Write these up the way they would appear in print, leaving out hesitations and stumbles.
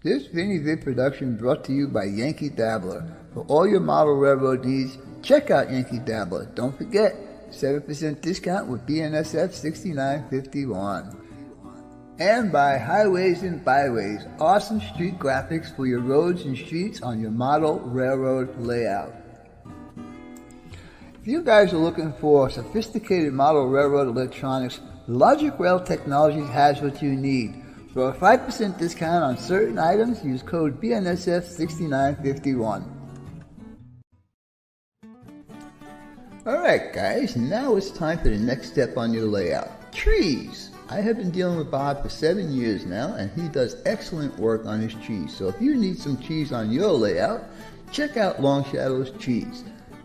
This VinnyVid production brought to you by Yankee Dabbler. For all your model railroad needs, check out Yankee Dabbler. Don't forget, 7% discount with BNSF 6951. And by Highways and Byways, awesome street graphics for your roads and streets on your model railroad layout. If you guys are looking for sophisticated model railroad electronics, Logic Rail Technologies has what you need. For a 5% discount on certain items, use code BNSF6951. Alright guys, now it's time for the next step on your layout. Trees! I have been dealing with Bob for 7 years now, and he does excellent work on his trees. So if you need some trees on your layout, check out Long Shadow's Trees.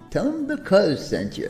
Tell him the Cuzzz sent you.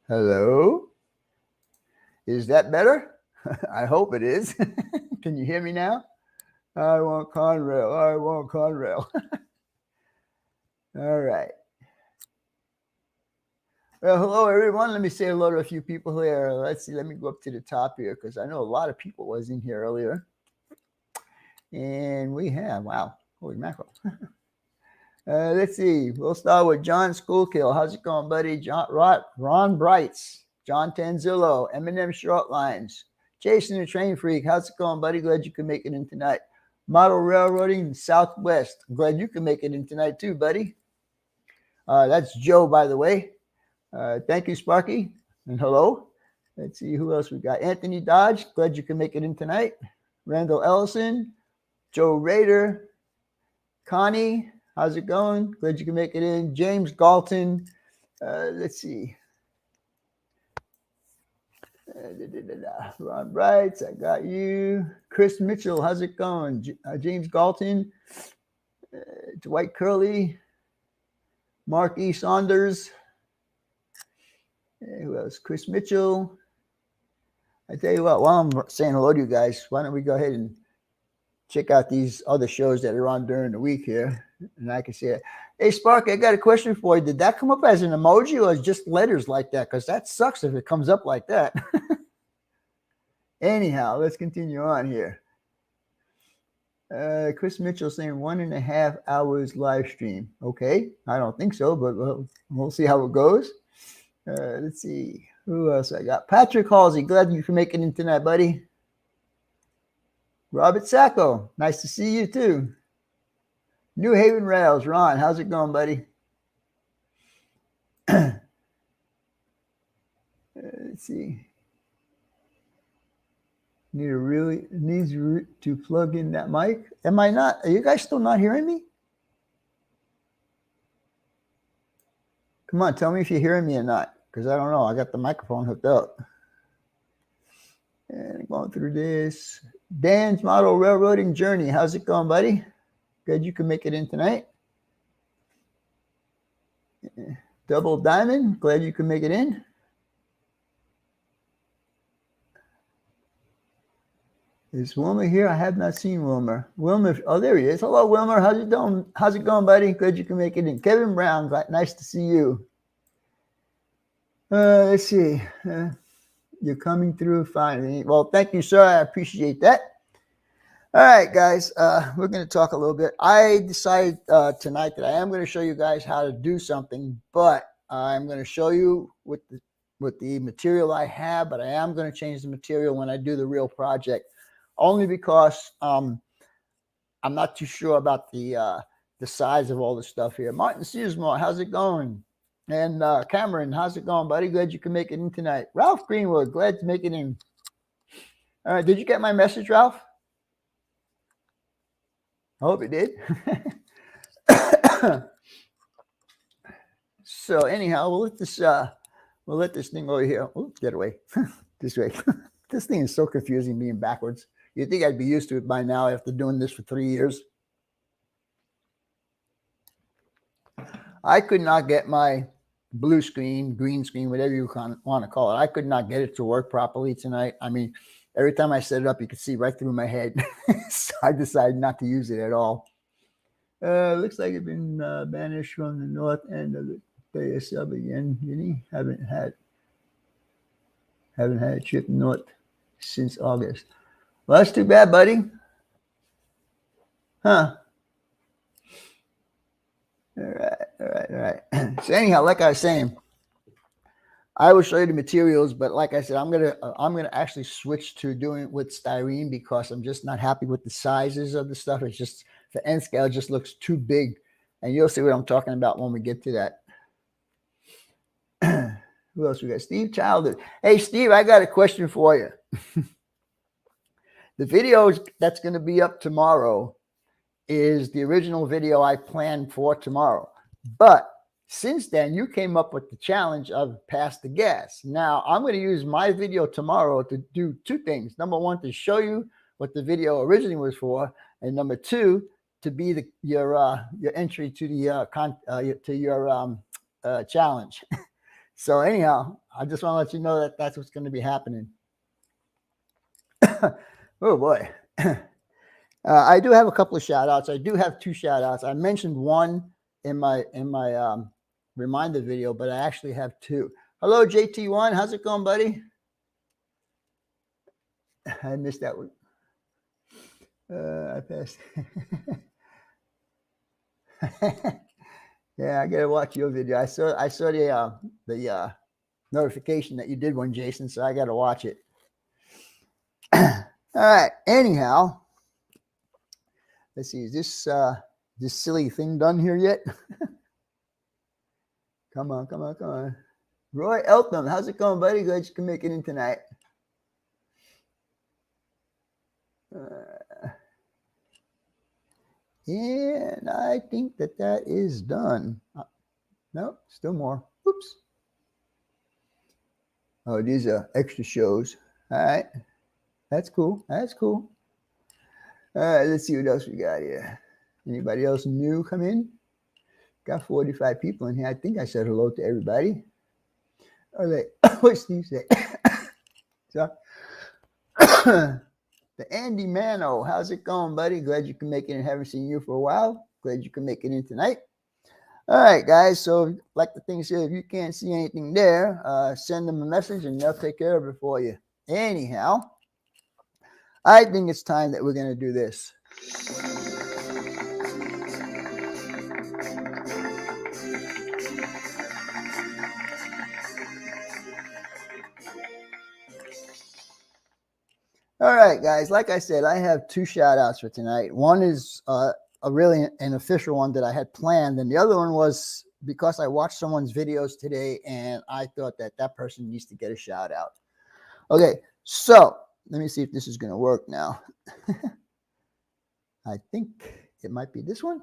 Hello? Is that better? I hope it is. Can you hear me now? I want Conrail. I want Conrail. All right. Well, hello, everyone. Let me say hello to a few people here. Let's see. Let me go up to the top here because I know a lot of people was in here earlier. And we have, wow, holy mackerel. Let's see. We'll start with John Schoolkill. How's it going, buddy? Ron Brights, John Tanzillo, Eminem Shortlines, Jason the Train Freak. How's it going, buddy? Glad you could make it in tonight. Model Railroading Southwest. Glad you can make it in tonight too, buddy. That's Joe, by the way. Thank you, Sparky. And hello. Let's see who else we got. Anthony Dodge. Glad you can make it in tonight. Randall Ellison. Joe Rader. Connie. How's it going? Glad you can make it in. James Galton. Let's see. Ron Brights, I got you. Chris Mitchell, how's it going? James Galton. Dwight Curley. Mark E. Saunders. Who else? Chris Mitchell. I tell you what, while I'm saying hello to you guys, why don't we go ahead and check out these other shows that are on during the week here. And I can see it. Hey, Sparky, I got a question for you. Did that come up as an emoji or just letters like that? Because that sucks if it comes up like that. Anyhow, let's continue on here. Chris Mitchell saying 1.5 hours live stream. Okay, I don't think so, but we'll see how it goes. Let's see. Who else I got? Patrick Halsey. Glad you can make it in tonight, buddy. Robert Sacco. Nice to see you, too. New Haven Rails. Ron, how's it going, buddy? Let's see. Needs to plug in that mic. Am I not? Are you guys still not hearing me? Come on, tell me if you're hearing me or not, because I don't know. I got the microphone hooked up. And going through this. Dan's Model Railroading Journey. How's it going, buddy? Glad you can make it in tonight. Double Diamond. Glad you can make it in. Is Wilmer here? I have not seen Wilmer. Wilmer, oh, there he is. Hello, Wilmer. How's it doing? How's it going, buddy? Glad you can make it in. Kevin Brown, nice to see you. Let's see. You're coming through fine. Well, thank you, sir. I appreciate that. All right, guys. We're going to talk a little bit. I decided tonight that I am going to show you guys how to do something, but I'm going to show you with the material I have, but I am going to change the material when I do the real project. Only because I'm not too sure about the size of all the stuff here. Martin Searsmore, how's it going? And Cameron, how's it going, buddy? Glad you can make it in tonight. Ralph Greenwood, glad to make it in. All right, did you get my message, Ralph? I hope it did. So anyhow, we'll let this thing over here. Oops, get away. This way. This thing is so confusing being backwards. You'd think I'd be used to it by now after doing this for 3 years. I could not get my blue screen, green screen, whatever you want to call it. I could not get it to work properly tonight. I mean, every time I set it up, you could see right through my head. So I decided not to use it at all. Looks like it's been banished from the north end of the Bay sub again. Guinea haven't had a trip north since August. Well, that's too bad, buddy. Huh? All right. So anyhow, like I was saying, I will show you the materials, but like I said, I'm gonna actually switch to doing it with styrene because I'm just not happy with the sizes of the stuff. It's just the end scale just looks too big, and you'll see what I'm talking about when we get to that. Who else we got? Steve Childer. Hey, Steve, I got a question for you. The video that's going to be up tomorrow is the original video I planned for tomorrow. But since then, you came up with the challenge of pass the gas. Now, I'm going to use my video tomorrow to do two things. Number one, to show you what the video originally was for. And number two, to be your entry to your challenge. So anyhow, I just want to let you know that that's what's going to be happening. Oh boy. I do have a couple of shout outs. I do have two shout outs. I mentioned one in my reminder video, but I actually have two. Hello, JT1. How's it going, buddy? I missed that one. I passed. Yeah, I gotta watch your video. I saw the notification that you did one, Jason, so I gotta watch it. All right. Anyhow, let's see. Is this silly thing done here yet? Come on. Roy Eltham, how's it going, buddy? Glad you can make it in tonight. And I think that is done. No, still more. Oops. Oh, these are extra shows. All right. That's cool. All right, let's see what else we got here. Anybody else new come in? Got 45 people in here. I think I said hello to everybody. All right. What's Steve say? So, the Andy Mano, how's it going, buddy? Glad you can make it in. Haven't seen you for a while. Glad you can make it in tonight. All right, guys. So, like the thing said, if you can't see anything there, send them a message and they'll take care of it for you. Anyhow, I think it's time that we're going to do this. All right, guys. Like I said, I have two shout outs for tonight. One is a really an official one that I had planned. And the other one was because I watched someone's videos today and I thought that person needs to get a shout out. Okay, so let me see if this is going to work now. I think it might be this one.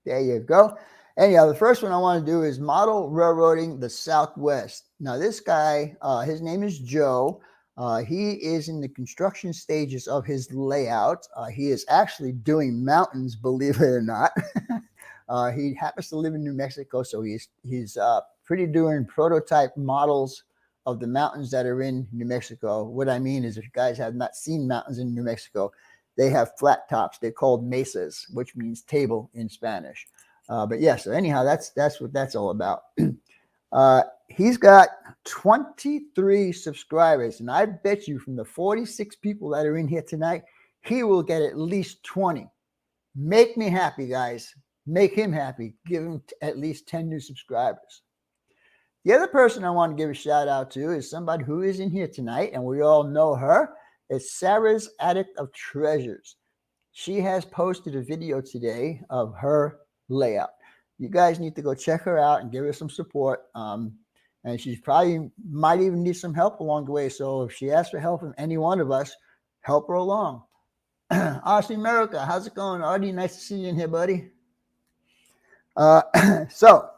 There you go. Anyhow, the first one I want to do is Model Railroading the Southwest. Now, this guy, his name is Joe. He is in the construction stages of his layout. He is actually doing mountains, believe it or not. He happens to live in New Mexico, so he's pretty doing prototype models of the mountains that are in New Mexico. What I mean is, if you guys have not seen mountains in New Mexico, they have flat tops. They're called mesas, which means table in Spanish. But yeah, so anyhow, that's what that's all about. He's got 23 subscribers, and I bet you from the 46 people that are in here tonight, he will get at least 20. Make me happy, guys. Make him happy. Give him at least 10 new subscribers. The other person I want to give a shout out to is somebody who is in here tonight, and we all know her. It's Sarah's Attic of Treasures. She has posted a video today of her layout. You guys need to go check her out and give her some support. And she's probably might even need some help along the way. So if she asks for help from any one of us, help her along. Austin America, how's it going, Artie? Nice to see you in here, buddy. So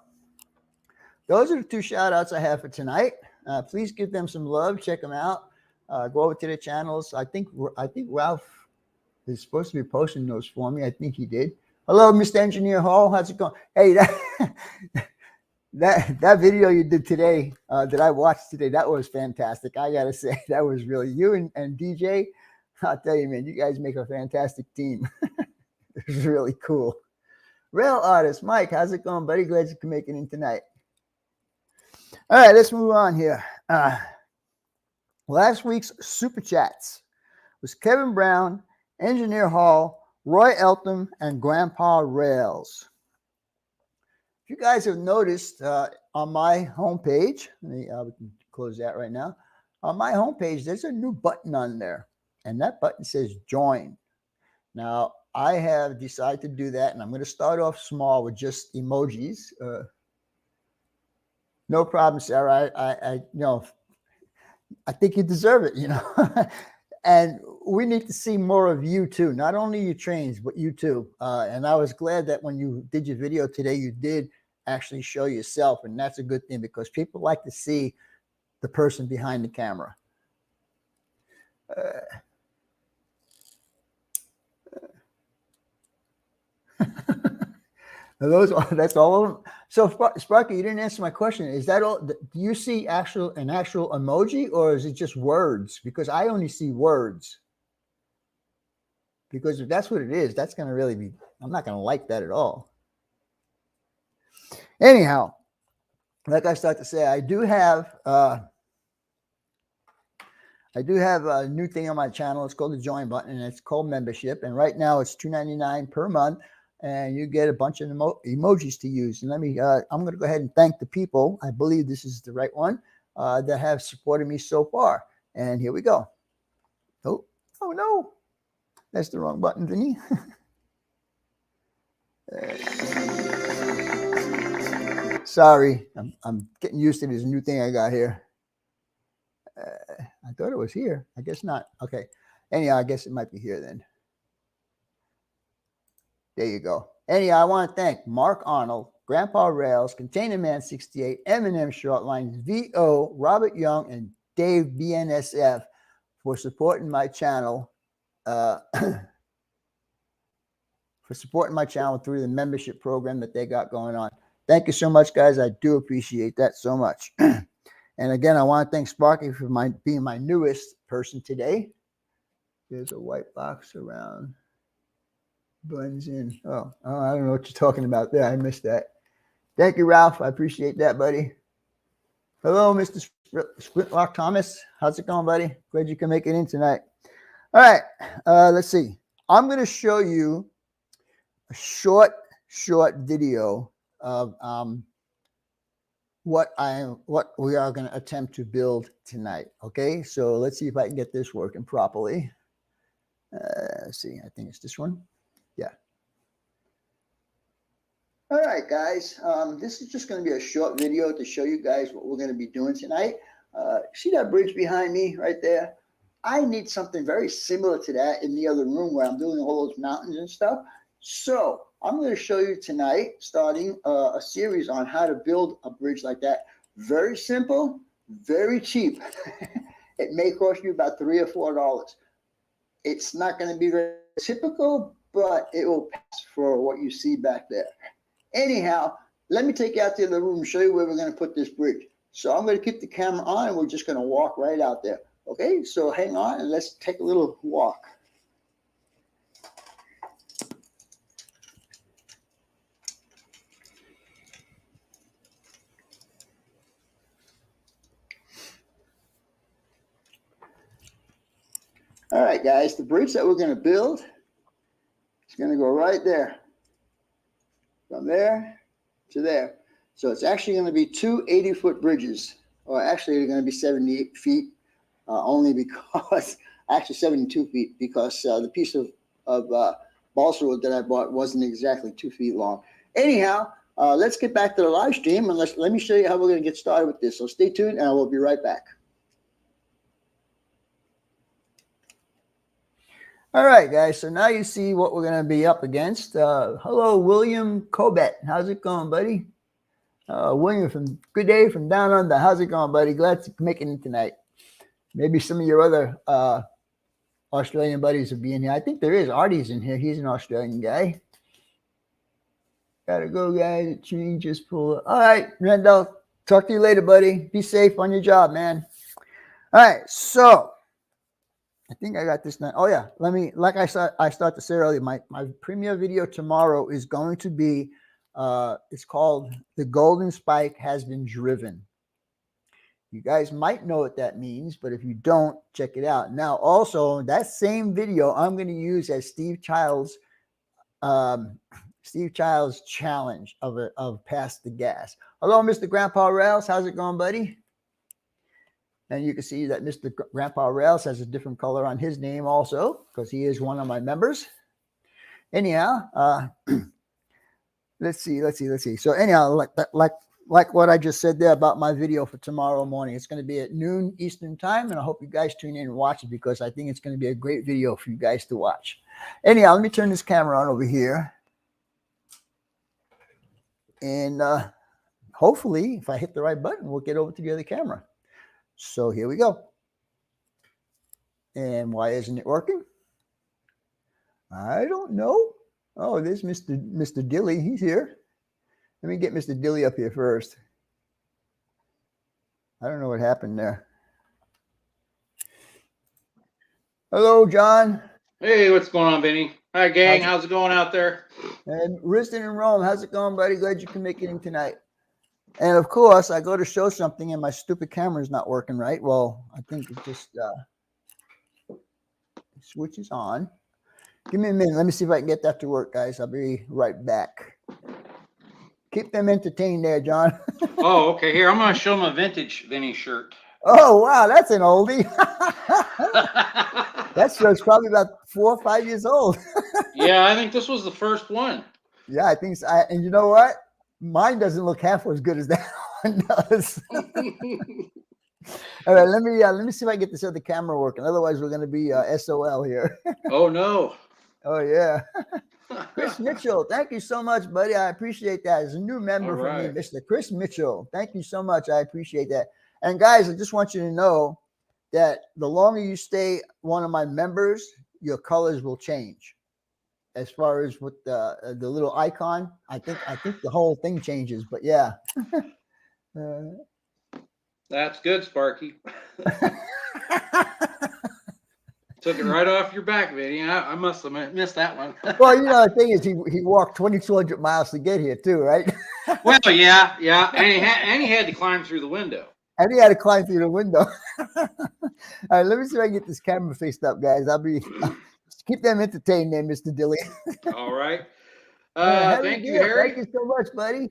those are the two shout outs I have for tonight. Please give them some love. Check them out. Go over to their channels. I think Ralph is supposed to be posting those for me. I think he did. Hello, Mr. Engineer Hall. How's it going? Hey, that video you did today, that I watched today, that was fantastic. I gotta say, that was really you and DJ. I'll tell you, man, you guys make a fantastic team. It was really cool. Rail artist Mike, how's it going, buddy? Glad you can make it in tonight. All right, let's move on here. Last week's super chats was Kevin Brown, Engineer Hall, Roy Eltham, and Grandpa Rails. If you guys have noticed, on my homepage, we can close that right now. On my homepage, there's a new button on there, and that button says join. Now, I have decided to do that, and I'm going to start off small with just emojis. No problem, Sarah. I I think you deserve it, And we need to see more of you too, not only your trains, but you too. And I was glad that when you did your video today, you did actually show yourself, and that's a good thing because people like to see the person behind the camera. That's all of them. So Sparky, you didn't answer my question. Is that all? Do you see an actual emoji, or is it just words? Because I only see words. Because if that's what it is, that's going to really be, I'm not going to like that at all. Anyhow, like I start to say, I do have a new thing on my channel. It's called the join button, and it's called membership. And right now it's $2.99 per month. And you get a bunch of emojis to use. And I'm going to go ahead and thank the people. I believe this is the right one that have supported me so far. And here we go. Oh no, that's the wrong button, Vinny. Sorry, I'm getting used to this new thing I got here. I thought it was here. I guess not. Okay. Anyhow, I guess it might be here then. There you go. Anyhow, I want to thank Mark Arnold, Grandpa Rails, Container Man 68, Eminem Shortlines, VO, Robert Young, and Dave BNSF for supporting my channel. For supporting my channel through the membership program that they got going on. Thank you so much, guys. I do appreciate that so much. And again, I want to thank Sparky for being my newest person today. There's a white box around. Blends in. Oh, I don't know what you're talking about there. I missed that. Thank you, Ralph. I appreciate that, buddy. Hello, Mr. Squintlock Thomas. How's it going, buddy? Glad you can make it in tonight. All right. Let's see. I'm going to show you a short video of what we are going to attempt to build tonight. Okay. So let's see if I can get this working properly. Let's see. I think it's this one. Yeah. All right, guys. This is just going to be a short video to show you guys what we're going to be doing tonight. See that bridge behind me right there? I need something very similar to that in the other room where I'm doing all those mountains and stuff. So I'm going to show you tonight, starting a series on how to build a bridge like that. Very simple, very cheap. It may cost you about $3 or $4. It's not going to be very typical, but it will pass for what you see back there. Anyhow, let me take you out to the room and show you where we're going to put this bridge. So I'm going to keep the camera on and we're just going to walk right out there. Okay, so hang on and let's take a little walk. All right, guys, the bridge that we're going to build is going to go right there. From there to there. So it's actually going to be two 80-foot bridges. Or actually, they're going to be 78 feet. Only because, actually 72 feet, because the piece of balsa wood that I bought wasn't exactly 2 feet long. Anyhow, let's get back to the live stream and let me show you how we're going to get started with this. So stay tuned and I will be right back. All right, guys. So now you see what we're going to be up against. Hello, William Cobet. How's it going, buddy? William from Good Day from Down Under. How's it going, buddy? Glad to make it in tonight. Maybe some of your other Australian buddies will be in here. I think there is. Artie's in here. He's an Australian guy. Gotta go, guys. Changes pull. All right, Randall. Talk to you later, buddy. Be safe on your job, man. All right, so I think I got this now. Oh yeah, let me. Like I started to say earlier, my premiere video tomorrow is going to be. It's called "The Golden Spike Has Been Driven." You guys might know what that means, but if you don't, check it out. Now, also that same video, I'm going to use as Steve Child's challenge of Pass the Gas. Hello, Mr. Grandpa Rails. How's it going, buddy? And you can see that Mr. Grandpa Rails has a different color on his name also, because he is one of my members. Anyhow, let's see. So anyhow, like what I just said there about my video for tomorrow morning, it's going to be at noon Eastern time, and I hope you guys tune in and watch it because I think it's going to be a great video for you guys to watch. Anyhow, let me turn this camera on over here. And hopefully, if I hit the right button, we'll get over to the other camera. So here we go. And why isn't it working? I don't know. Oh, there's Mr. Dilly. He's here. Let me get Mr. Dilly up here first. I don't know what happened there. Hello, John. Hey, what's going on, Benny? Hi, gang. How's it going out there? And Riston in Rome. How's it going, buddy? Glad you can make it in tonight. And of course, I go to show something and my stupid camera is not working right. Well, I think it just switches on. Give me a minute. Let me see if I can get that to work, guys. I'll be right back. Keep them entertained there, John. Oh, okay. Here, I'm going to show them a vintage Vinny shirt. Oh, wow. That's an oldie. That shirt's probably about 4 or 5 years old. Yeah, I think this was the first one. Yeah, I think so. And you know what? Mine doesn't look half as good as that one does. All right, let me see if I can get this other camera working. Otherwise, we're going to be SOL here. Oh, no. Oh, yeah. Chris Mitchell, thank you so much, buddy. I appreciate that. As a new member for me, Mr. Chris Mitchell. Thank you so much. I appreciate that. And guys, I just want you to know that the longer you stay one of my members, your colors will change. As far as with the little icon, I think the whole thing changes. But yeah. That's good, Sparky. Took it right off your back, Vinny. I must have missed that one. Well, you know, the thing is, he walked 2,200 miles to get here too, right? Well, yeah, and he had to climb through the window. And he had to climb through the window. All right, let me see if I can get this camera faced up, guys. I'll be keep them entertained there, Mr. Dilly. All right. Thank you, Harry. Thank you so much, buddy.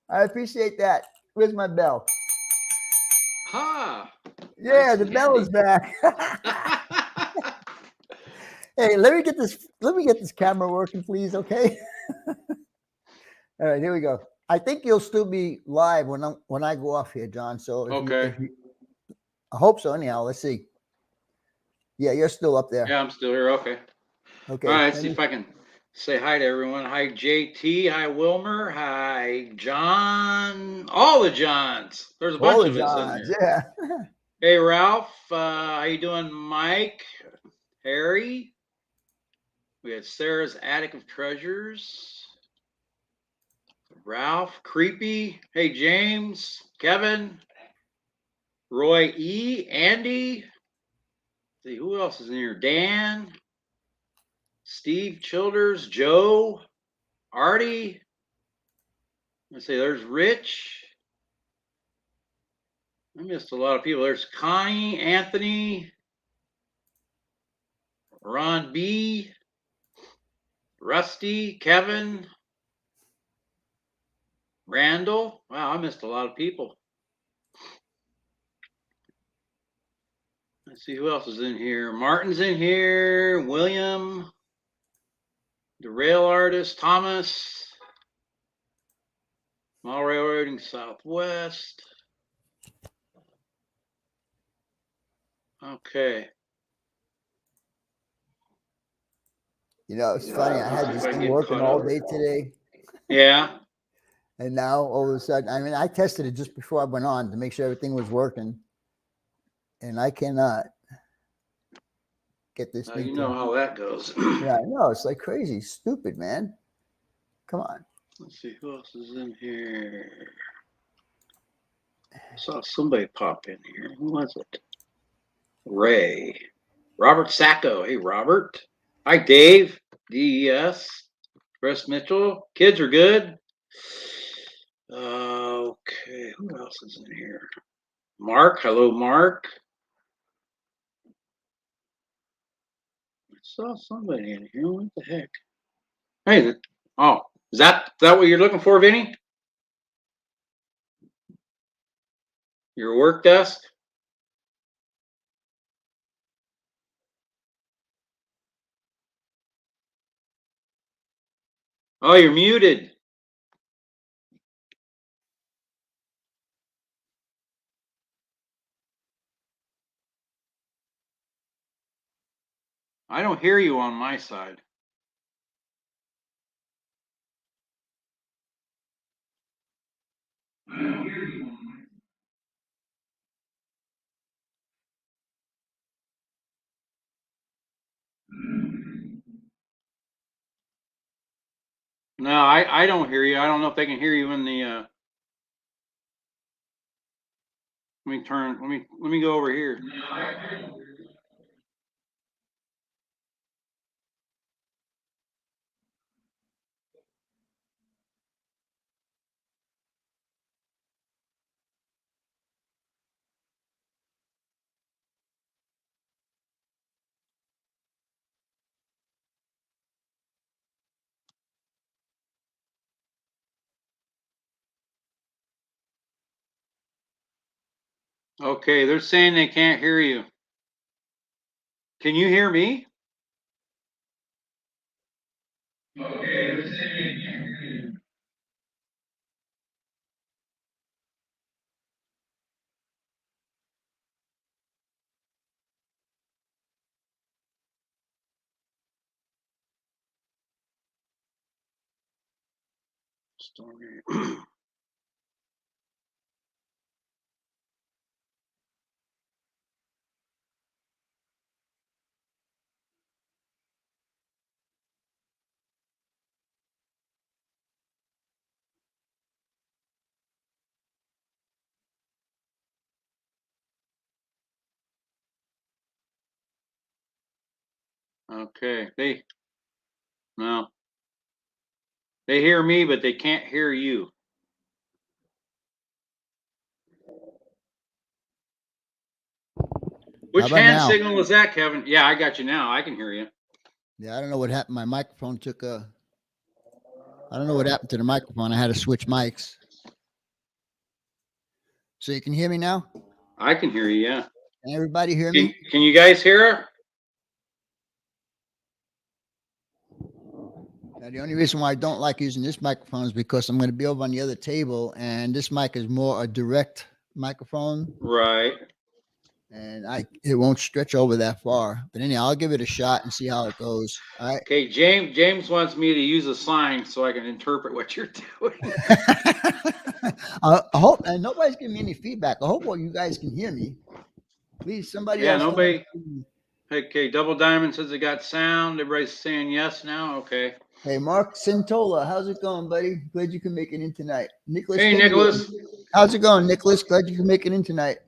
I appreciate that. Where's my bell? Ha! Yeah, nice, the bell is back. Hey, let me get this camera working, please. Okay. All right, here we go. I think you'll still be live when I go off here, John. So okay. I hope so. Anyhow, let's see. Yeah, you're still up there. Yeah, I'm still here. Okay. Okay. All right. Let's see if I can say hi to everyone. Hi, JT. Hi, Wilmer. Hi, John. All the Johns. There's a bunch of us in there. Yeah. Hey, Ralph. How you doing, Mike? Harry. We had Sarah's Attic of Treasures. Ralph, Creepy. Hey, James, Kevin, Roy E, Andy. Let's see who else is in here? Dan, Steve Childers, Joe, Artie. Let's see, there's Rich. I missed a lot of people. There's Connie, Anthony, Ron B, Rusty, Kevin, Randall. Wow, I missed a lot of people. Let's see who else is in here. Martin's in here. William, the rail artist, Thomas, Mall Railroading Southwest. Okay. You know, it's funny. I had this thing working all day today. Yeah. And now all of a sudden, I mean, I tested it just before I went on to make sure everything was working. And I cannot get this thing. You know how that goes. Yeah, I know. It's like crazy. Stupid, man. Come on. Let's see who else is in here. I saw somebody pop in here. Who was it? Ray. Robert Sacco. Hey, Robert. Hi, Dave. DES. Chris Mitchell. Kids are good. Okay. Who else is in here? Mark. Hello, Mark. I saw somebody in here. What the heck? Hey. Oh, is that what you're looking for, Vinny? Your work desk? Oh, you're muted. I don't hear you on my side. I don't hear you on my side. No, I don't hear you. I don't know if they can hear you in the let me go over here. Okay, they're saying they can't hear you. Can you hear me? Okay, they're saying they can't hear you. Okay, no, they hear me, but they can't hear you. Which hand signal is that, Kevin? Yeah, I got you now. I can hear you. Yeah, I don't know what happened. My microphone took a. I don't know what happened to the microphone. I had to switch mics. So you can hear me now? I can hear you, yeah. Can everybody hear me? Can you guys hear her? Now, the only reason why I don't like using this microphone is because I'm going to be over on the other table, and this mic is more a direct microphone. Right. And it won't stretch over that far. But anyhow, I'll give it a shot and see how it goes. All right. Okay, James wants me to use a sign so I can interpret what you're doing. I hope, and nobody's giving me any feedback. I hope you guys can hear me. Please, somebody else. Nobody. Okay, Double Diamond says it got sound. Everybody's saying yes now. Okay. Hey, Mark Centola, how's it going, buddy? Glad you can make it in tonight. Nicholas. Hey, Nicholas. How's it going, Nicholas? Glad you can make it in tonight.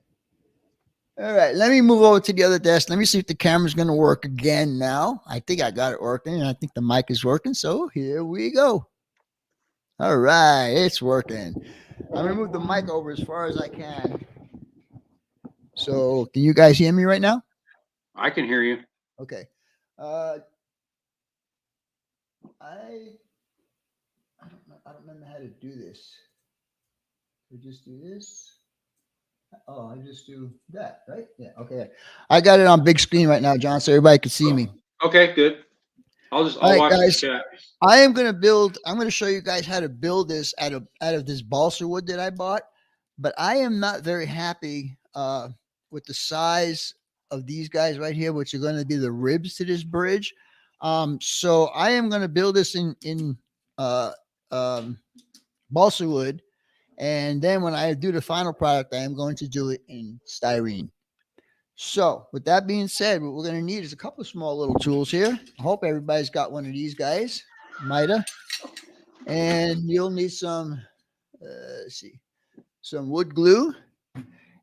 All right, let me move over to the other desk. Let me see if the camera's going to work again now. I think I got it working, and I think the mic is working. So here we go. All right, it's working. I'm going to move the mic over as far as I can. So can you guys hear me right now? I can hear you. Okay. I don't remember how to do this. I just do this. Oh, I just do that, right? Yeah. Okay. I got it on big screen right now, John, so everybody can see me. Okay, good. I'll watch the chat. I'm going to show you guys how to build this out of this balsa wood that I bought, but I am not very happy with the size of these guys right here, which are going to be the ribs to this bridge. So I am going to build this in uh, balsa wood, and then when I do the final product, I am going to do it in styrene. So with that being said, what we're going to need is a couple of small little tools here. I hope everybody's got one of these guys, Mida, and you'll need some. Let's see, some wood glue.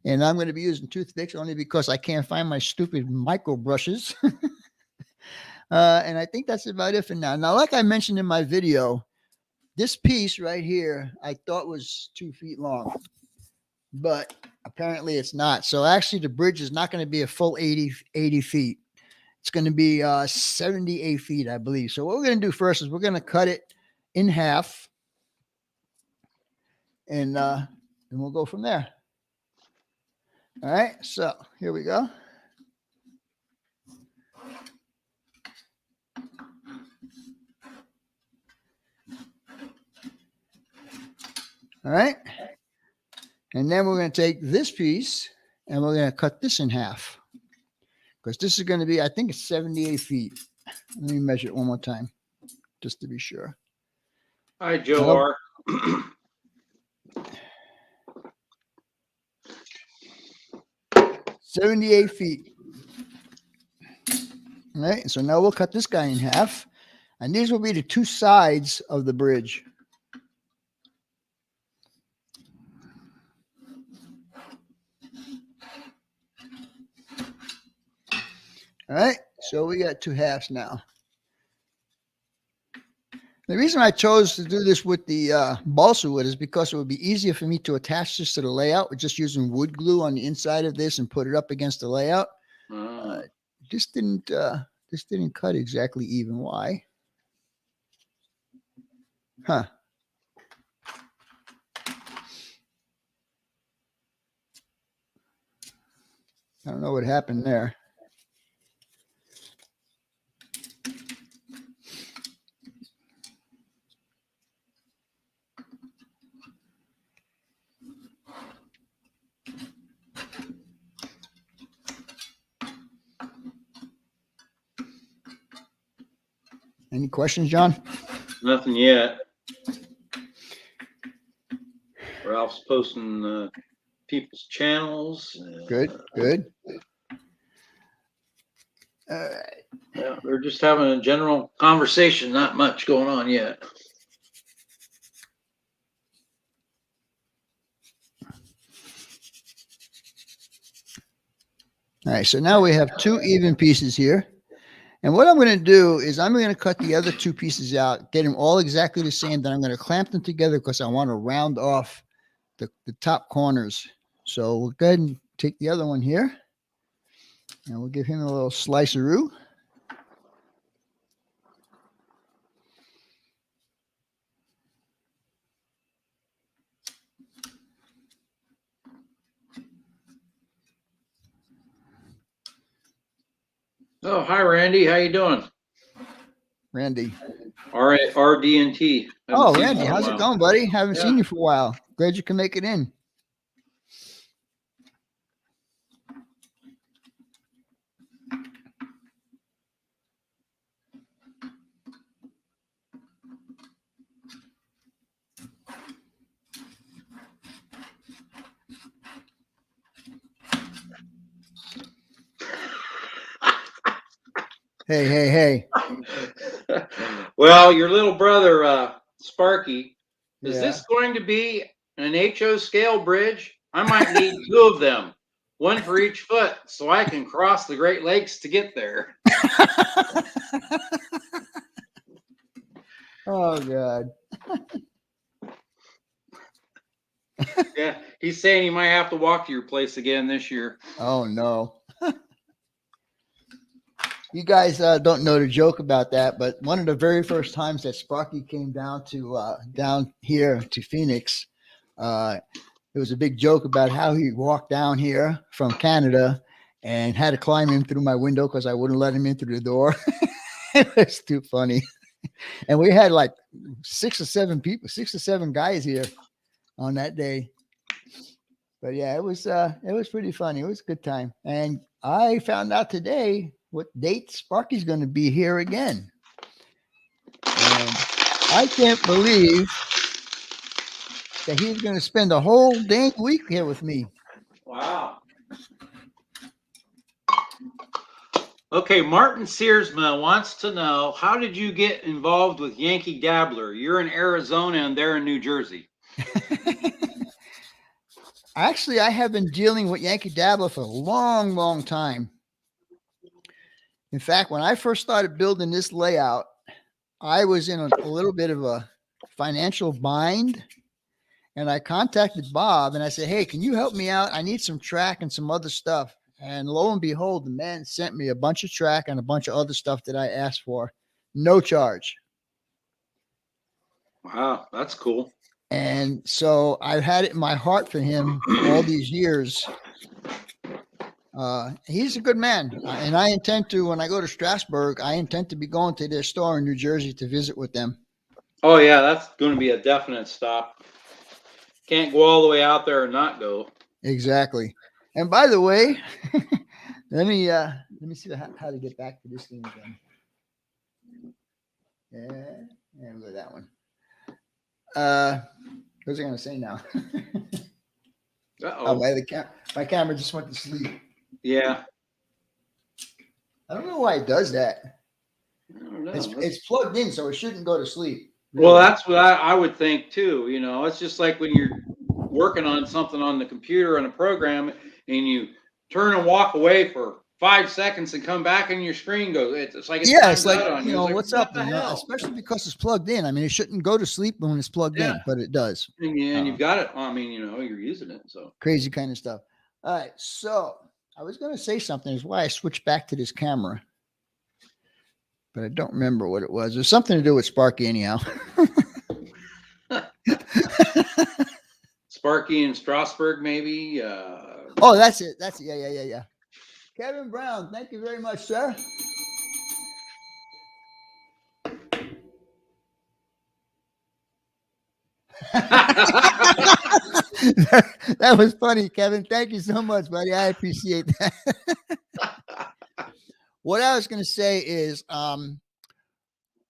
And I'm going to be using toothpicks only because I can't find my stupid micro brushes. And I think that's about it for now. Now, like I mentioned in my video, this piece right here, I thought was 2 feet long, but apparently it's not. So actually the bridge is not going to be a full 80 feet. It's going to be 78 feet, I believe. So what we're going to do first is we're going to cut it in half, and we'll go from there. All right, so here we go. All right. And then we're going to take this piece and we're going to cut this in half, because this is going to be, I think it's 78 feet. Let me measure it one more time just to be sure. Hi, Joe R. 78 feet. All right. So now we'll cut this guy in half. And these will be the 2 sides of the bridge. All right. So we got 2 halves now. The reason I chose to do this with the balsa wood is because it would be easier for me to attach this to the layout with just using wood glue on the inside of this and put it up against the layout. This didn't cut exactly even. Why? Huh. I don't know what happened there. Any questions, John? Nothing yet. Ralph's posting people's channels. Good. All right. Yeah, they're just having a general conversation. Not much going on yet. All right. So now we have 2 even pieces here. And what I'm going to do is I'm going to cut the other 2 pieces out, get them all exactly the same. Then I'm going to clamp them together because I want to round off the top corners. So we'll go ahead and take the other one here, and we'll give him a little sliceroo. Oh, hi, Randy. How you doing? Randy. RDNT. Oh, Randy, how's it going, buddy? Haven't seen you for a while. Glad you can make it in. Hey. Well, your little brother, Sparky, is Yeah. this going to be an HO scale bridge? I might need 2 of them, 1 for each foot, so I can cross the Great Lakes to get there. Oh, God. Yeah, he's saying he might have to walk to your place again this year. Oh, no. You guys don't know the joke about that, but one of the very first times that Sparky came down here to Phoenix, it was a big joke about how he walked down here from Canada and had to climb in through my window because I wouldn't let him in through the door. It was too funny. And we had like 6 or 7 guys here on that day. But yeah, it was pretty funny. It was a good time. And I found out today what date Sparky's going to be here again. And I can't believe that he's going to spend a whole dang week here with me. Wow. Okay, Martin Searsma wants to know, how did you get involved with Yankee Dabbler? You're in Arizona and they're in New Jersey. Actually, I have been dealing with Yankee Dabbler for a long, long time. In fact, when I first started building this layout, I was in a little bit of a financial bind, and I contacted Bob and I said, hey, can you help me out? I need some track and some other stuff. And lo and behold, the man sent me a bunch of track and a bunch of other stuff that I asked for. No charge. Wow, that's cool. And so I've had it in my heart for him all these years. He's a good man. And I intend to, when I go to Strasbourg, I intend to be going to their store in New Jersey to visit with them. Oh, yeah, that's going to be a definite stop. Can't go all the way out there and not go. Exactly. And by the way, let me see how to get back to this thing again. Yeah, look at that one. What was I going to say now? Uh-oh. My camera just went to sleep. Yeah. I don't know why it does that. I don't know. It's plugged in, so it shouldn't go to sleep. Really. Well, that's what I would think too. You know, it's just like when you're working on something on the computer on a program and you turn and walk away for 5 seconds and come back and your screen goes, it's like it's like, on you know, what's what up? the hell? Especially because it's plugged in. I mean, it shouldn't go to sleep when it's plugged in, but it does. And you've got it. I mean, you know, you're using it. So crazy kind of stuff. All right. So I was going to say something. Is why I switched back to this camera, but I don't remember what it was. There's something to do with Sparky anyhow. Sparky and Strasbourg, maybe. Oh, that's it. That's it. Yeah. Kevin Brown, thank you very much, sir. That was funny, Kevin. Thank you so much, buddy. I appreciate that. What I was going to say is,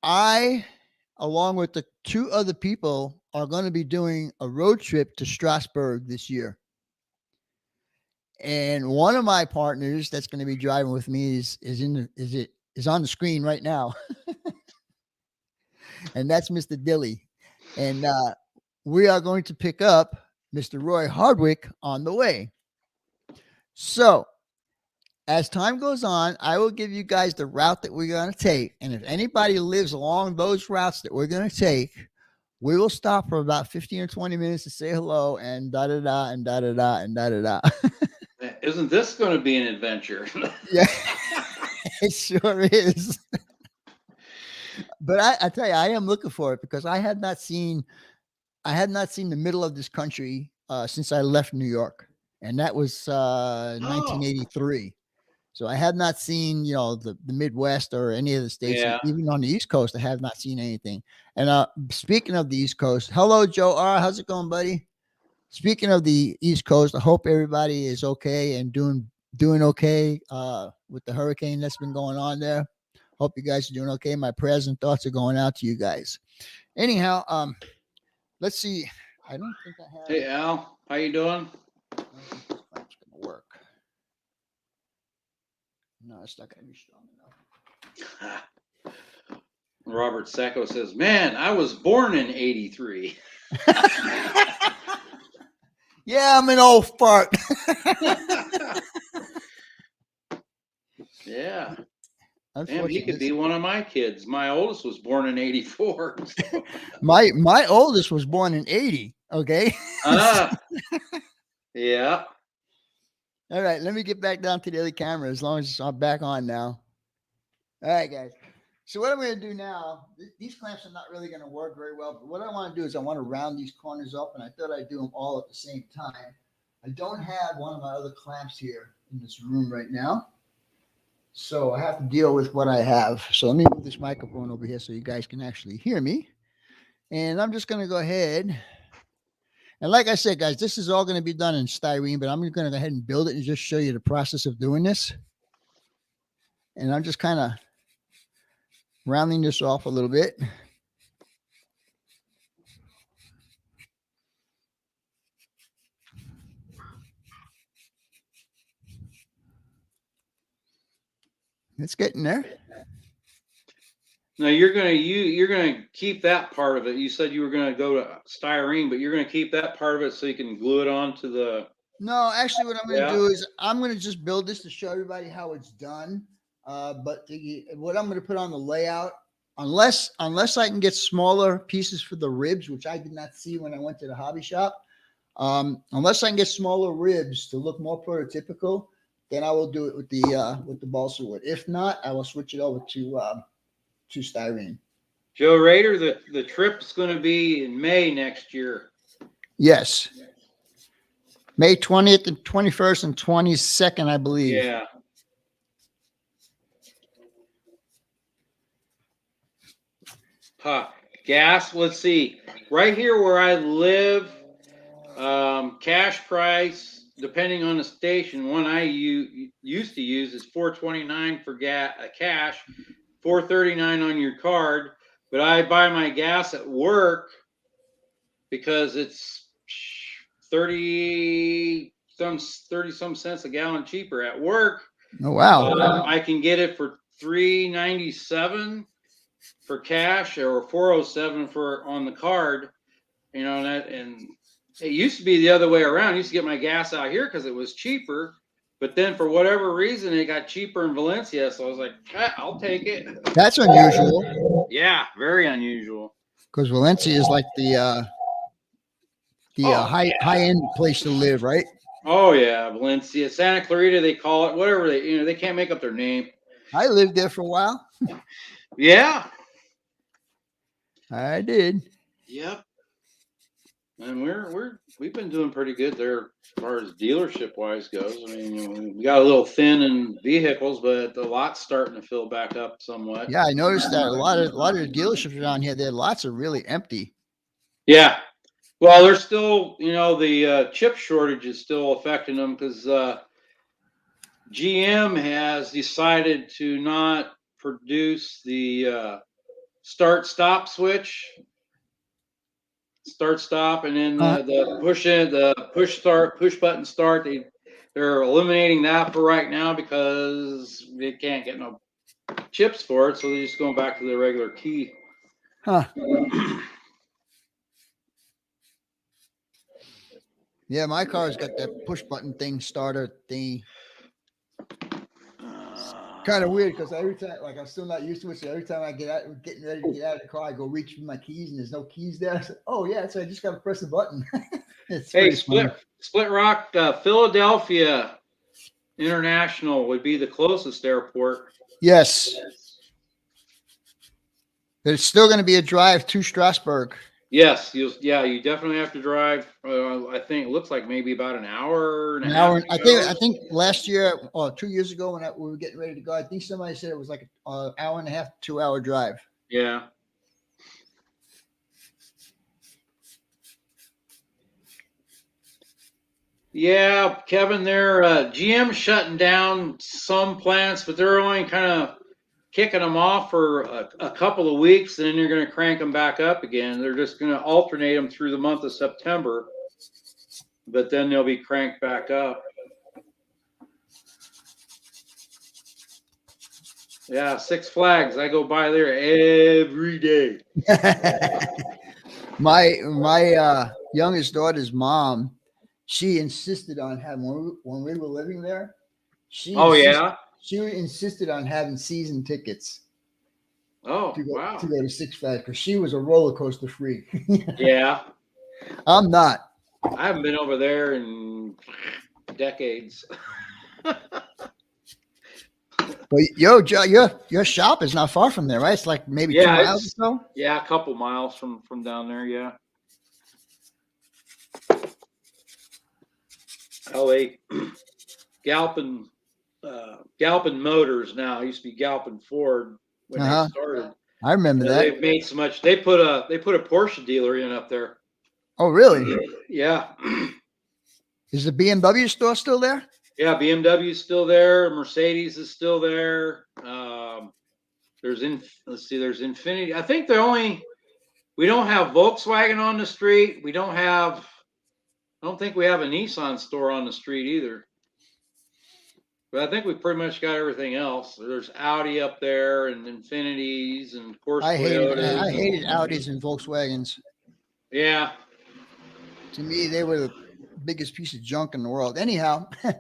I, along with the 2 other people, are going to be doing a road trip to Strasbourg this year. And one of my partners that's going to be driving with me is on the screen right now. And that's Mr. Dilly. And we are going to pick up Mr. Roy Hardwick on the way. So as time goes on, I will give you guys the route that we're going to take. And if anybody lives along those routes that we're going to take, we will stop for about 15 or 20 minutes to say hello and da-da-da and da-da-da and da-da-da. Isn't this going to be an adventure? Yeah, it sure is. But I tell you, I am looking for it because I had not seen the middle of this country since I left New York. And that was 1983. So I had not seen, you know, the Midwest or any of the states. Yeah. Even on the East Coast, I have not seen anything. And speaking of the East Coast, hello, Joe R. How's it going, buddy? Speaking of the East Coast, I hope everybody is okay and doing okay with the hurricane that's been going on there. Hope you guys are doing okay. My prayers and thoughts are going out to you guys. Anyhow, let's see. I don't think I have. Hey, Al, how you doing? I don't think this clamp's going to work. No, it's not going to be strong enough. Robert Sacco says, man, I was born in 83. Yeah, I'm an old fart. Yeah. Damn, he could be one of my kids. My oldest was born in 84. So. My oldest was born in 80. Okay. Yeah. All right, let me get back down to the other camera as long as I'm back on now. All right, guys. So what I'm going to do now, these clamps are not really going to work very well, but what I want to do is I want to round these corners up, and I thought I'd do them all at the same time. I don't have one of my other clamps here in this room right now, so I have to deal with what I have. So let me move this microphone over here so you guys can actually hear me. And I'm just going to go ahead. And like I said, guys, this is all going to be done in styrene, but I'm going to go ahead and build it and just show you the process of doing this. And I'm just kind of rounding this off a little bit. It's getting there. Now you're gonna keep that part of it. You said you were gonna go to styrene, but you're gonna keep that part of it so you can glue it onto the. No, actually, what I'm going to Yeah. do is I'm going to just build this to show everybody how it's done. But what I'm going to put on the layout, unless I can get smaller pieces for the ribs, which I did not see when I went to the hobby shop, unless I can get smaller ribs to look more prototypical, then I will do it with the balsa wood. If not, I will switch it over to styrene. Joe Rader, the trip's going to be in May next year. Yes. May 20th and 21st and 22nd, I believe. Yeah. Gas. Let's see. Right here where I live, cash price, depending on the station, one I used to use is $4.29 for cash, $4.39 on your card. But I buy my gas at work because it's 30 some cents a gallon cheaper at work. Oh wow! I can get it for $3.97 for cash or $4.07 for on the card. You know, and it used to be the other way around. I used to get my gas out here because it was cheaper. But then for whatever reason, it got cheaper in Valencia. So I was like, I'll take it. That's unusual. Yeah, very unusual. Because Valencia is like the high end place to live, right? Oh yeah, Valencia, Santa Clarita, they call it whatever they can't make up their name. I lived there for a while. Yeah, I did. Yep. And we've been doing pretty good there as far as dealership wise goes. I mean, we got a little thin in vehicles, but the lot's starting to fill back up somewhat. Yeah, I noticed that a lot of the dealerships around here, their lots are really empty. Yeah. Well, there's still, the chip shortage is still affecting them because GM has decided to not produce the start-stop switch. Start stop and then the push button start. They're eliminating that for right now because they can't get no chips for it, so they're just going back to the regular key. Huh. Yeah, my car's got that push button thing starter thing. Kind of weird because every time, like, I'm still not used to it. So every time I getting ready to get out of the car, I go reach for my keys and there's no keys there. I said, oh yeah, so I just got to press the button. Hey, Split Rock, Philadelphia International would be the closest airport. Yes. But it's still going to be a drive to Strasbourg. Yes, you definitely have to drive. I think it looks like maybe about an hour and a half. I think last year or 2 years ago when we were getting ready to go, I think somebody said it was like an hour and a half, 2 hour drive. Yeah. Yeah, Kevin, they're GM shutting down some plants, but they're only kind of kicking them off for a couple of weeks, and then they're going to crank them back up again. They're just going to alternate them through the month of September, but then they'll be cranked back up. Yeah, Six Flags. I go by there every day. My youngest daughter's mom, she insisted on having when we were living there. She insisted on having season tickets. Oh, to go, wow. To go to Six Flags because she was a roller coaster freak. Yeah. I'm not. I haven't been over there in decades. But your shop is not far from there, right? It's like maybe 2 miles or so. Yeah, a couple miles from down there. Yeah. LA Galpin Motors now. It used to be Galpin Ford when they started. I remember that. They've made so much. They put a Porsche dealer in up there. Oh, really? Yeah. Is the BMW store still there? Yeah, BMW is still there. Mercedes is still there. There's Infinity. I think we don't have Volkswagen on the street. I don't think we have a Nissan store on the street either. But I think we pretty much got everything else. There's Audi up there and Infinities and of course I Toyotas. hated Audis and Volkswagens. Yeah. To me, they were the biggest piece of junk in the world. Anyhow, I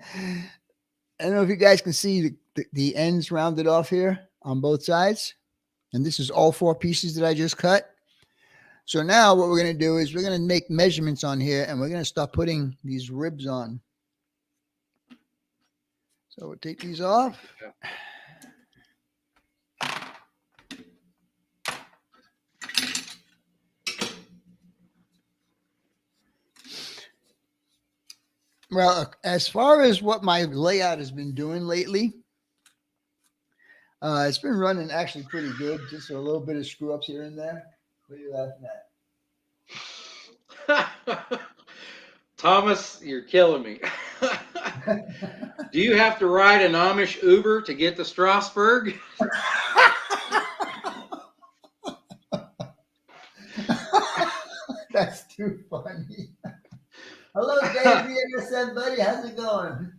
don't know if you guys can see the ends rounded off here on both sides. And this is all 4 pieces that I just cut. So now what we're going to do is we're going to make measurements on here, and we're going to start putting these ribs on. So we'll take these off. Well, as far as what my layout has been doing lately, it's been running actually pretty good. Just a little bit of screw ups here and there. What are you laughing at? Thomas, you're killing me. Do you have to ride an Amish Uber to get to Strasbourg? That's too funny. Hello, Dave, BMSM, buddy. How's it going?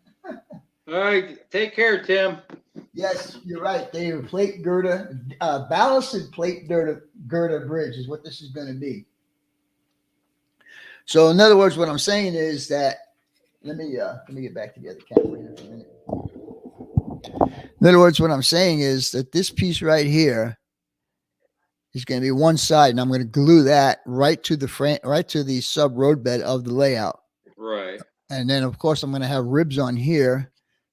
All right, take care, Tim. Yes, you're right. They have a plate girder, ballasted plate girder bridge is what this is going to be. So, in other words, what I'm saying is that let me get back to the other camera here for a minute. In other words, what I'm saying is that this piece right here is going to be one side, and I'm going to glue that right to the frame, right to the sub roadbed of the layout. Right. And then, of course, I'm going to have ribs on here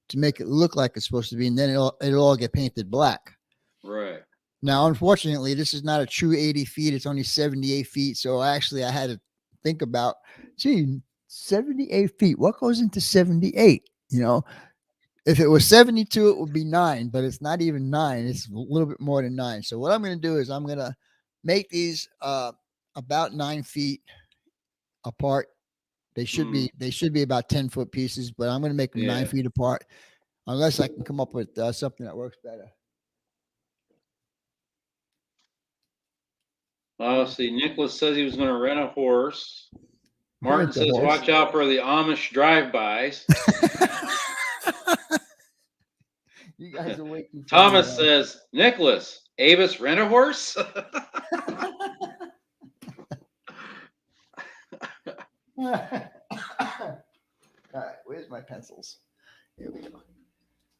to make it look like it's supposed to be, and then it'll all get painted black. Right. Now, unfortunately, this is not a true 80 feet. It's only 78 feet. So actually, I had to think about, 78 feet. What goes into 78? You know, if it was 72, it would be 9, but it's not even 9. It's a little bit more than 9. So what I'm going to do is I'm going to make these about 9 feet apart. They should be about 10-foot pieces, but I'm going to make them 9 feet apart, unless I can come up with something that works better. See, Nicholas says he was going to rent a horse. Martin says, watch out for the Amish drive-bys. You guys are waiting. Thomas says, Nicholas, Avis, rent a horse? All right, where's my pencils? Here we go.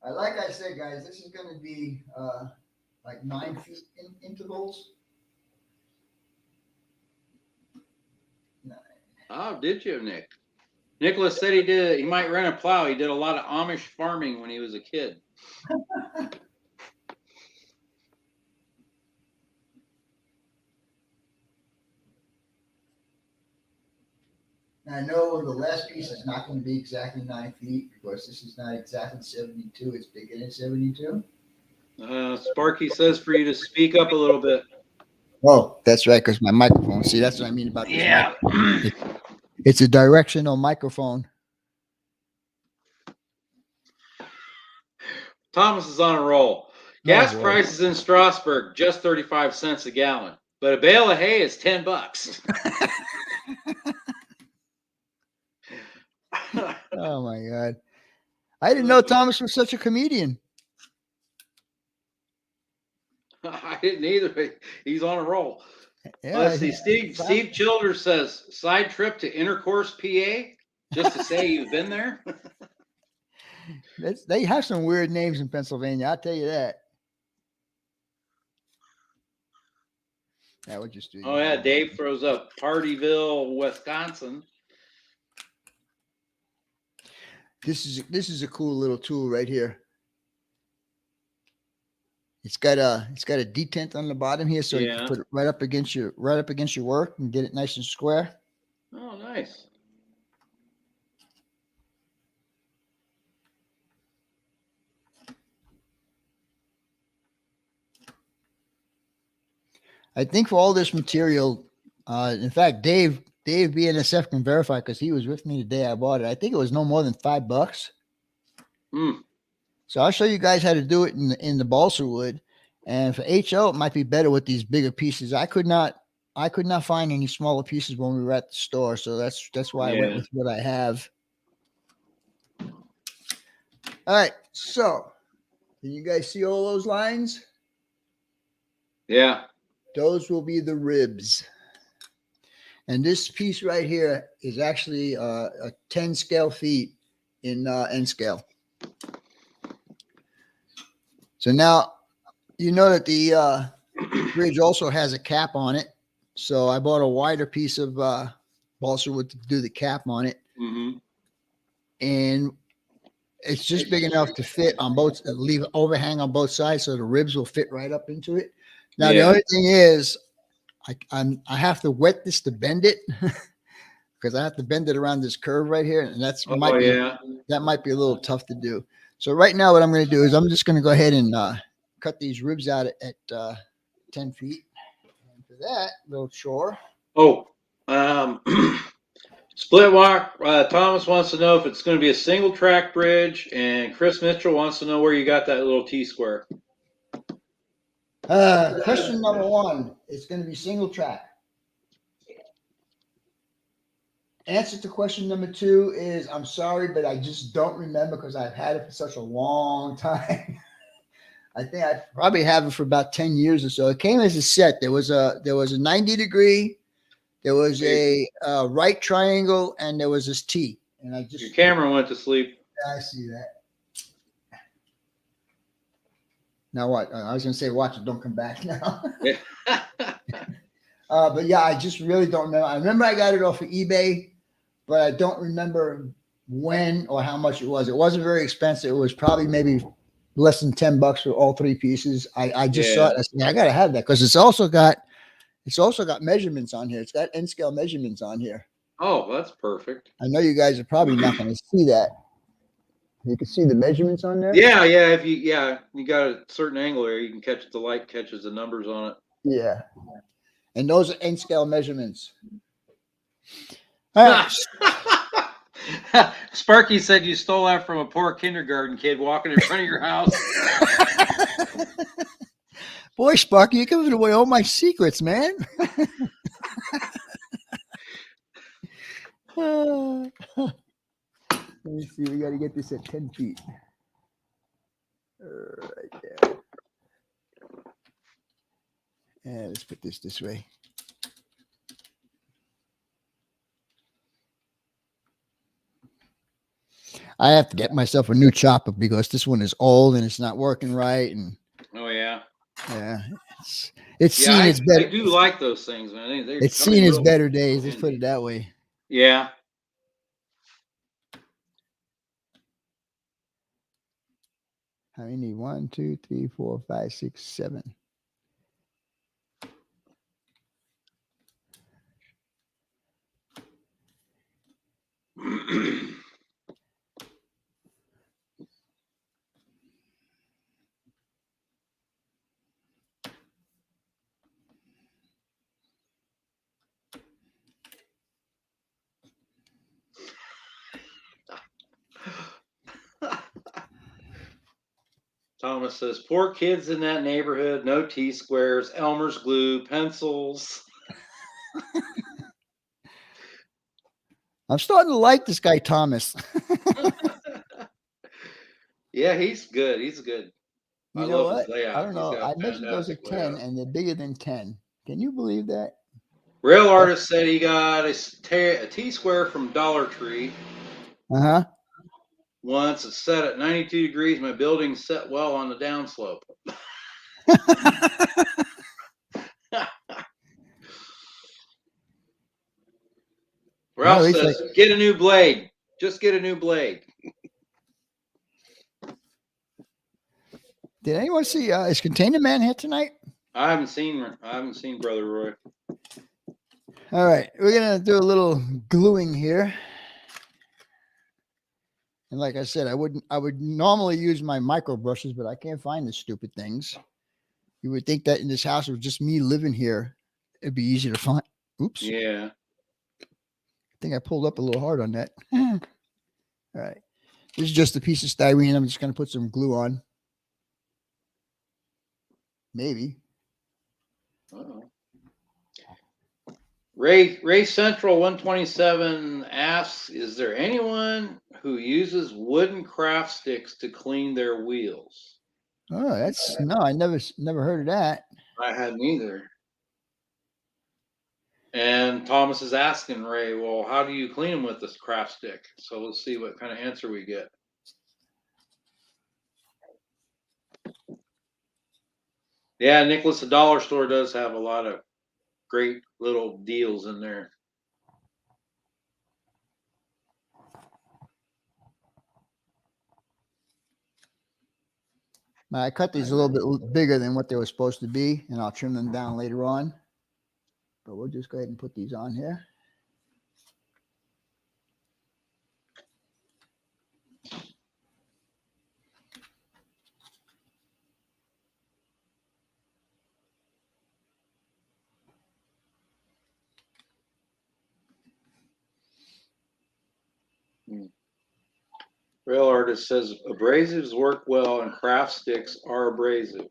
Like I said, guys, this is going to be like 9 feet in intervals. 9. Oh, did you, Nick? Nicholas said he might rent a plow. He did a lot of Amish farming when he was a kid. I know the last piece is not going to be exactly 9 feet because this is not exactly 72. It's bigger than 72. Sparky says for you to speak up a little bit. Oh, that's right, because my microphone. See, that's what I mean about this. Yeah. It's a directional microphone. Thomas is on a roll. Gas prices in Strasbourg, just 35 cents a gallon. But a bale of hay is $10. Oh my God. I didn't know Thomas was such a comedian. I didn't either. He's on a roll. Yeah, let's see. Steve Childers says, side trip to Intercourse, PA, just to say you've been there. They have some weird names in Pennsylvania. I'll tell you that. Yeah, we'll just do. Oh yeah, Dave throws up Partyville, Wisconsin. This is a cool little tool right here. It's got a detent on the bottom here, so you can put it right up against your work and get it nice and square. Oh, nice. I think for all this material, in fact, Dave BNSF can verify because he was with me the day I bought it. I think it was no more than $5. So I'll show you guys how to do it in the balsa wood. And for HO, it might be better with these bigger pieces. I could not find any smaller pieces when we were at the store, so that's why I went with what I have. All right. So, can you guys see all those lines? Yeah. Those will be the ribs. And this piece right here is actually a 10 scale feet in N scale. So now you know that the bridge also has a cap on it. So I bought a wider piece of balsa wood to do the cap on it. Mm-hmm. And it's just big enough to fit on both, leave overhang on both sides so the ribs will fit right up into it. Now, the only thing is, I have to wet this to bend it because I have to bend it around this curve right here. And that might be a little tough to do. So right now what I'm going to do is I'm just going to go ahead and cut these ribs out at 10 feet. And for that little chore. Oh, Split Walk, Thomas wants to know if it's going to be a single track bridge, and Chris Mitchell wants to know where you got that little T-square. Question number one, it's going to be single track. Answer to question number two is, I'm sorry, but I just don't remember because I've had it for such a long time. I think I probably have it for about 10 years or so. It came as a set. There was a 90 degree, there was a right triangle, and there was this T. And I just Your camera went to sleep. I see that. Now what? I was going to say, watch it, don't come back now. Yeah. But yeah, I just really don't remember. I remember I got it off of eBay, but I don't remember when or how much it was. It wasn't very expensive. It was probably maybe less than $10 for all three pieces. I just saw it. I said, I gotta have that because it's also got measurements on here. It's got N scale measurements on here. Oh, that's perfect. I know you guys are probably not going to see that. You can see the measurements on there. Yeah. If you got a certain angle there, you can catch the light catches the numbers on it. Yeah. And those are N scale measurements. All right. Sparky said you stole that from a poor kindergarten kid walking in front of your house. Boy, Sparky, you're giving away all my secrets, man. Let me see. We got to get this at 10 feet. Right there. And let's put this way. I have to get myself a new chopper because this one is old and it's not working right. And oh yeah, it's seen its better. I do like those things, man. It's seen its better days. Let's put it that way. Yeah. How many? 1, 2, 3, 4, 5, 6, 7. Thomas says, poor kids in that neighborhood, no T-squares, Elmer's glue, pencils. I'm starting to like this guy, Thomas. Yeah, he's good. He's good. You know what? I don't know. I measured those at 10 and they're bigger than 10. Can you believe that? Real Artist said he got a T-square from Dollar Tree. Uh-huh. Once it's set at 92 degrees, my building's set well on the downslope. Ralph says, get a new blade. Just get a new blade. Did anyone see is Container Man here tonight? I haven't seen Brother Roy. All right, we're gonna do a little gluing here. And like I said, I would normally use my micro brushes, but I can't find the stupid things. You would think that in this house with just me living here, it'd be easy to find. Oops. Yeah. I think I pulled up a little hard on that. All right. This is just a piece of styrene. I'm just going to put some glue on. Maybe. Uh-oh. Ray Central 127 asks, is there anyone who uses wooden craft sticks to clean their wheels. Oh, I never heard of that. I hadn't either. And Thomas is asking Ray, well, how do you clean them with this craft stick? So let's see what kind of answer we get. Yeah, Nicholas, the dollar store does have a lot of great little deals in there. I cut these a little bit bigger than what they were supposed to be, and I'll trim them down later on. But we'll just go ahead and put these on here. Rail artist says abrasives work well and craft sticks are abrasive.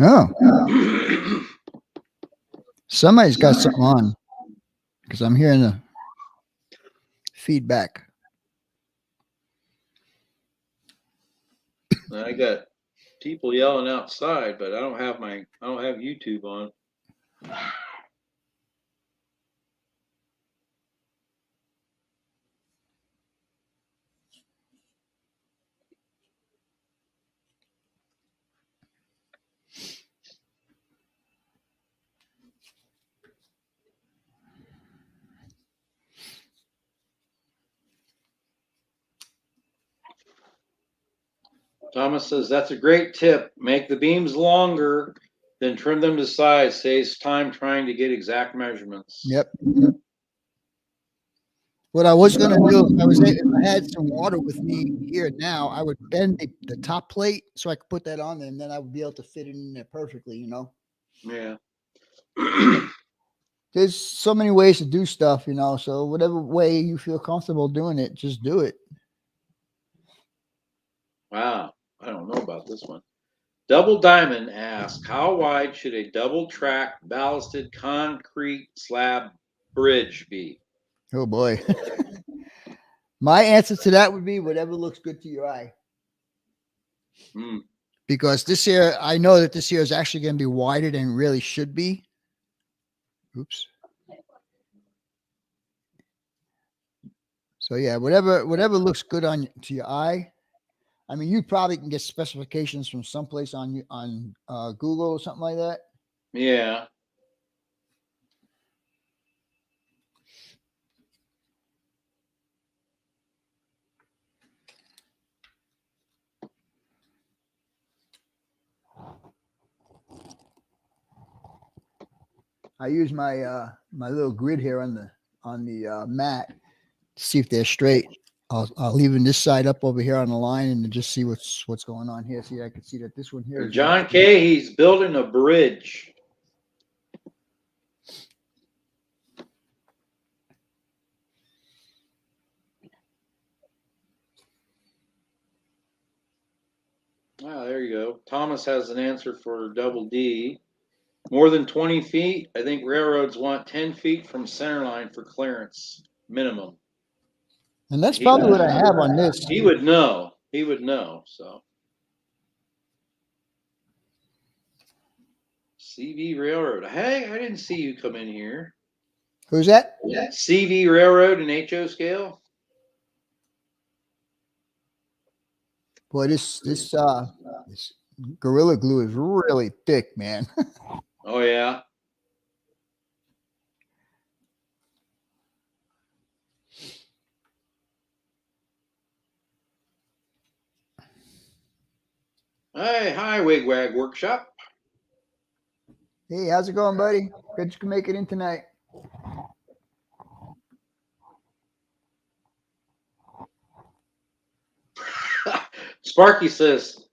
Oh. Somebody's got something on because I'm hearing the feedback. I got people yelling outside, but I don't have YouTube on. Thomas says that's a great tip. Make the beams longer, then trim them to size. Saves time trying to get exact measurements. Yep. What I was going to do, if I had some water with me here now, I would bend the top plate so I could put that on there, and then I would be able to fit it in there perfectly, you know? Yeah. There's so many ways to do stuff, you know, so whatever way you feel comfortable doing it, just do it. Wow. I don't know about this one. Double Diamond asks, how wide should a double track ballasted concrete slab bridge be? Oh, boy. My answer to that would be whatever looks good to your eye. Because this here, I know that this here is actually going to be wider than it really should be. Oops. So yeah, whatever looks good to your eye. I mean, you probably can get specifications from someplace on Google or something like that. Yeah. I use my my little grid here on the mat to see if they're straight. I'll even this side up over here on the line and just see what's going on here. See, I can see that this one here is John K. He's building a bridge. Ah, there you go. Thomas has an answer for double D. More than 20 feet. I think railroads want 10 feet from center line for clearance minimum. And that's probably what I have on this. He would know. He would know. So CV Railroad. Hey, I didn't see you come in here. Who's that? CV Railroad and HO scale. Boy, this Gorilla Glue is really thick, man. Oh yeah. Hey, hi, Wigwag Workshop. Hey, how's it going, buddy? Good you can make it in tonight. Sparky says,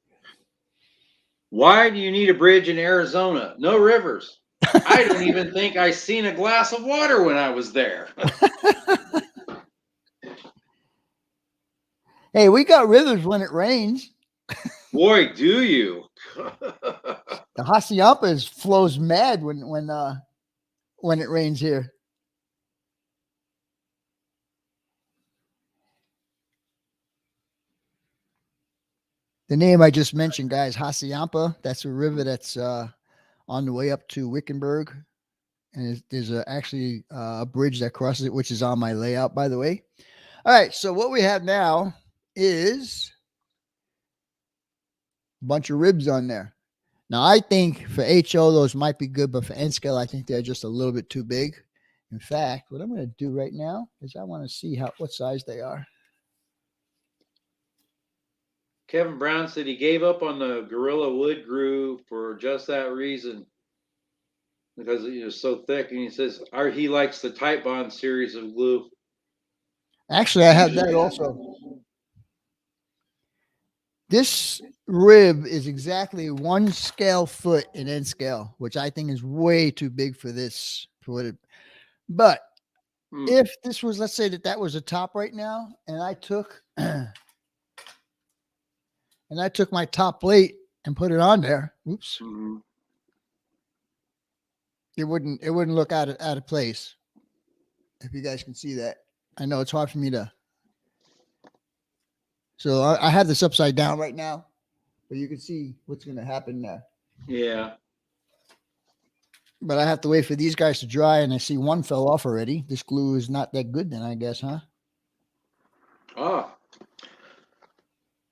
why do you need a bridge in Arizona? No rivers. I don't even think I seen a glass of water when I was there. Hey, we got rivers when it rains. Boy, do you. The Hassayampa flows mad when it rains here. The name I just mentioned, guys, Hassayampa. That's a river that's on the way up to Wickenburg, and there's actually a bridge that crosses it, which is on my layout, by the way. All right, so what we have now is a bunch of ribs on there. Now, I think for HO, those might be good, but for N scale, I think they're just a little bit too big. In fact, what I'm going to do right now is I want to see what size they are. Kevin Brown said he gave up on the Gorilla Wood glue for just that reason, because it was so thick. And he says he likes the Type Bond series of glue. Actually, I have that also. This rib is exactly 1 scale foot in N scale, which I think is way too big for this. But if this was, let's say that was a top right now, and I took my top plate and put it on there, oops, it wouldn't look out of place. If you guys can see that, I know it's hard for me to. So I have this upside down right now, but you can see what's going to happen there. Yeah. But I have to wait for these guys to dry, and I see one fell off already. This glue is not that good then, I guess, huh?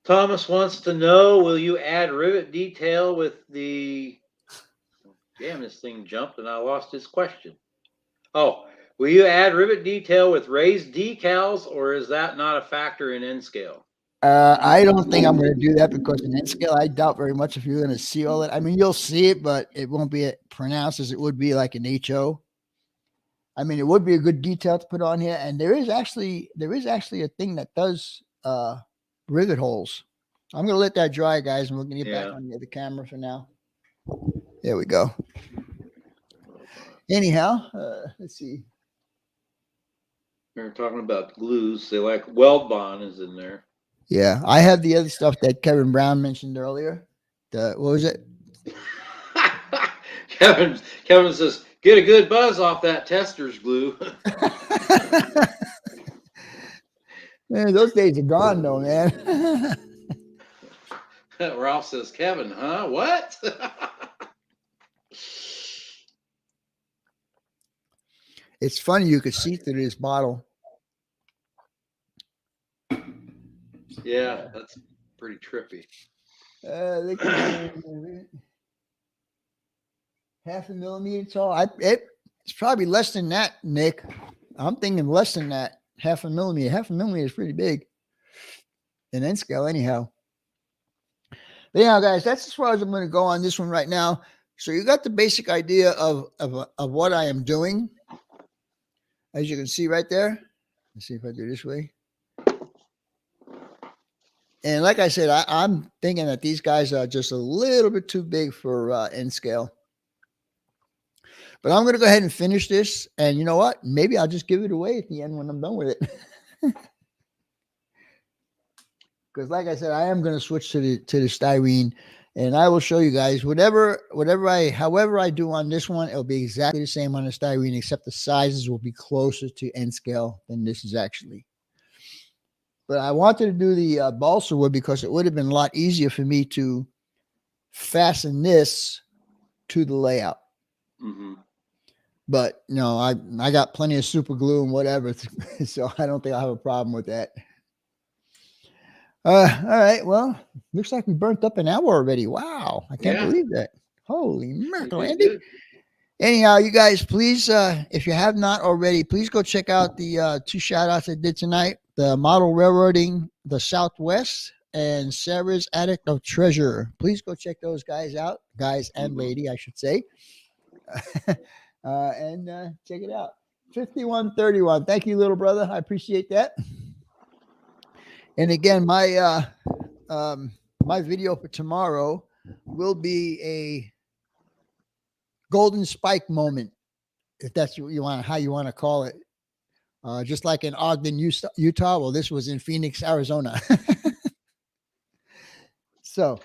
Thomas wants to know, will you add rivet detail with the... Damn, this thing jumped and I lost his question. Oh, will you add rivet detail with raised decals, or is that not a factor in N scale? I don't think I'm going to do that, because in N scale, I doubt very much if you're going to see all it. I mean, you'll see it, but it won't be pronounced as it would be like an HO. I mean, it would be a good detail to put on here, and there is actually a thing that does rivet holes. I'm going to let that dry, guys, and we're going to get back on the other camera for now. There we go. Anyhow, let's see. They're talking about glues. They like Weld Bond is in there. Yeah, I have the other stuff that Kevin Brown mentioned earlier. What was it? Kevin says, get a good buzz off that tester's glue. Man, those days are gone, though, man. Ralph says, Kevin, huh? What? It's funny, you could see through this bottle. Yeah, that's pretty trippy. Look at half a millimeter tall. It's probably less than that, Nick. I'm thinking less than that. Half a millimeter. Half a millimeter is pretty big in N scale, anyhow. But anyhow, guys, that's as far as I'm going to go on this one right now. So you got the basic idea of what I am doing. As you can see right there. Let's see if I do this way. And like I said, I'm thinking that these guys are just a little bit too big for N scale. But I'm going to go ahead and finish this. And you know what? Maybe I'll just give it away at the end when I'm done with it. Because like I said, I am going to switch to the styrene. And I will show you guys however I do on this one, it'll be exactly the same on the styrene, except the sizes will be closer to N scale than this is actually. But I wanted to do the balsa wood because it would have been a lot easier for me to fasten this to the layout. But no, I got plenty of super glue and whatever, so I don't think I'll have a problem with that. All right. Well, looks like we burnt up an hour already. Wow. I can't believe that. Holy mackerel, Andy. Anyhow, you guys, please, if you have not already, please go check out the 2 shout outs I did tonight. The Model Railroading the Southwest and Sarah's Attic of Treasure. Please go check those guys out. Guys and lady, I should say. And check it out. 5131. Thank you, little brother. I appreciate that. And again, my video for tomorrow will be a golden spike moment, if that's what you want, how you want to call it. Just like in Ogden, Utah. Well, this was in Phoenix, Arizona. So,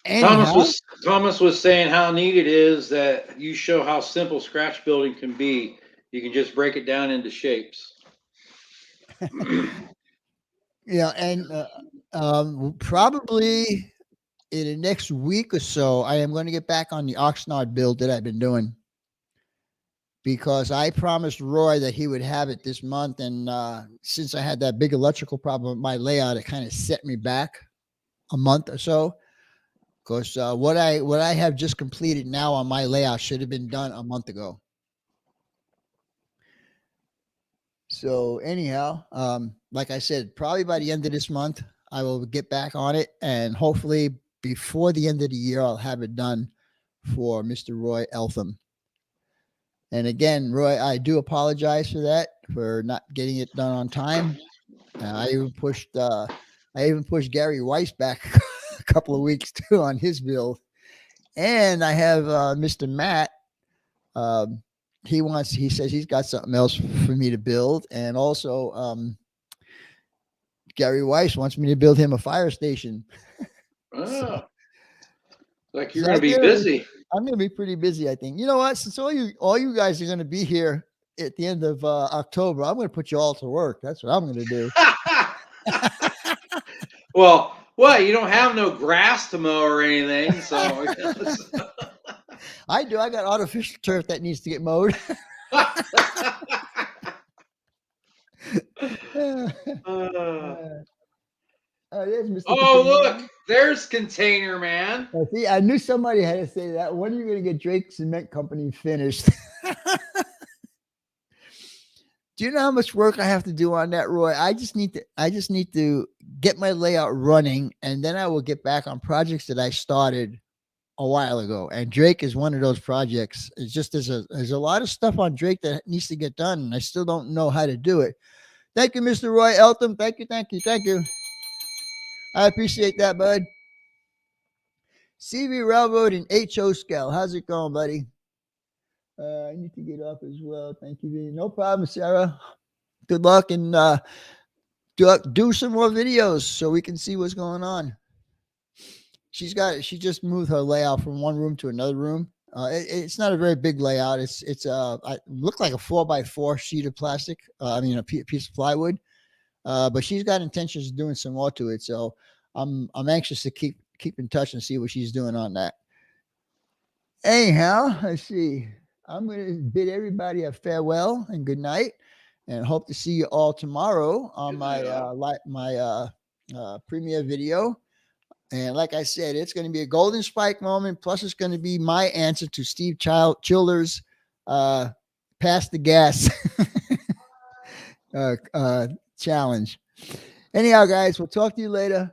anyhow, Thomas was saying how neat it is that you show how simple scratch building can be. You can just break it down into shapes. Yeah, and probably in the next week or so, I am going to get back on the Oxnard build that I've been doing, because I promised Roy that he would have it this month. And since I had that big electrical problem with my layout, it kind of set me back a month or so. Because what I have just completed now on my layout should have been done a month ago. So anyhow, like I said, probably by the end of this month, I will get back on it, and hopefully before the end of the year, I'll have it done for Mr. Roy Eltham. And again, Roy, I do apologize for that, for not getting it done on time. I even pushed Gary Weiss back a couple of weeks too on his build. And I have Mr. Matt. He says he's got something else for me to build. And also Gary Weiss wants me to build him a fire station. Oh, like you're going to be busy. I'm going to be pretty busy, I think. You know what? Since all you guys are going to be here at the end of October, I'm going to put you all to work. That's what I'm going to do. Well, what? You don't have no grass to mow or anything, so. I do. I got artificial turf that needs to get mowed. There's Mr. Look, there's Container Man. See, I knew somebody had to say that. When are you going to get Drake Cement Company finished? Do you know how much work I have to do on that, Roy? I just need to get my layout running, and then I will get back on projects that I started a while ago. And Drake is one of those projects. It's just there's a lot of stuff on Drake that needs to get done, and I still don't know how to do it. Thank you, Mr. Roy Eltham. Thank you. I appreciate that, bud. CV Railroad and H.O. Scale. How's it going, buddy? I need to get up as well. Thank you. No problem, Sarah. Good luck, and do some more videos so we can see what's going on. She just moved her layout from one room to another room. It's not a very big layout. It looked like a 4x4 sheet of plastic. A piece of plywood. But she's got intentions of doing some more to it. So I'm anxious to keep in touch and see what she's doing on that. Anyhow, let's see. I'm going to bid everybody a farewell and good night, and hope to see you all tomorrow on my premiere video. And like I said, it's going to be a golden spike moment. Plus, it's going to be my answer to Steve Childers' pass the gas challenge. Anyhow, guys, we'll talk to you later.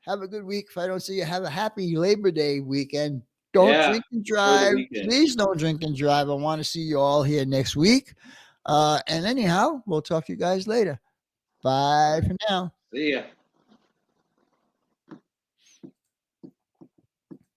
Have a good week. If I don't see you, have a happy Labor Day weekend. Don't drink and drive. Please don't drink and drive. I want to see you all here next week. And anyhow, we'll talk to you guys later. Bye for now. See ya.